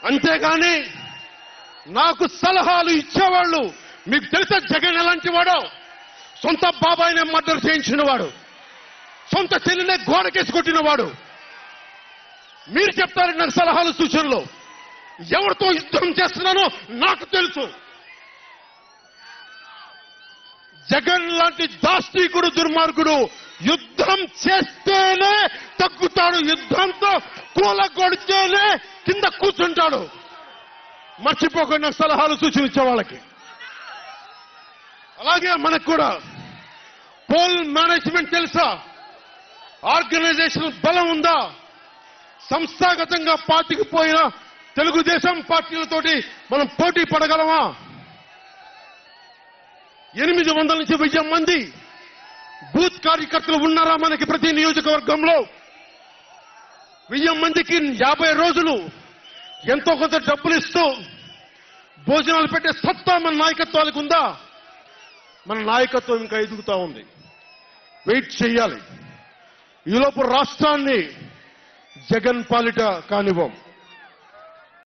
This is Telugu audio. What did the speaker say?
అంతేగాని నాకు సలహాలు ఇచ్చేవాళ్ళు మీకు తెలుసా? జగన్ ఎలాంటి వాడో? సొంత బాబాయినే మర్డర్ చేయించిన వాడు, సొంత చెల్లినే గోడకేసి కొట్టినవాడు. మీరు చెప్తారు నాకు సలహాలు సూచనలు. ఎవరితో యుద్ధం చేస్తున్నానో నాకు తెలుసు. జగన్ లాంటి దాష్టీకుడు, దుర్మార్గుడు యుద్ధం చేస్తేనే తగ్గుతాడు, యుద్ధంతో కూలగొడితేనే కింద కూర్చుంటాడు. మర్చిపోకుండా నాకు సలహాలు సూచనలు ఇచ్చే వాళ్ళకి. అలాగే మనకు కూడా పోల్ మేనేజ్మెంట్ తెలుసా? ఆర్గనైజేషన్ బలం ఉందా? సంస్థాగతంగా పాతికిపోయిన తెలుగుదేశం పార్టీలతోటి మనం పోటీ పడగలమా? 800 నుంచి 1000 మంది బూత్ కార్యకర్తలు ఉన్నారా మనకి ప్రతి నియోజకవర్గంలో? 1000 మందికి 50 రోజులు ఎంతో కొంత డబ్బులు ఇస్తూ భోజనాలు పెట్టే సత్తా మన నాయకత్వానికి ఉందా? మన నాయకత్వం ఇంకా ఎదుగుతా ఉంది. వెయిట్ చేయాలి. ఈలోపు రాష్ట్రాన్ని జగన్ పాలిట కానివ్వం.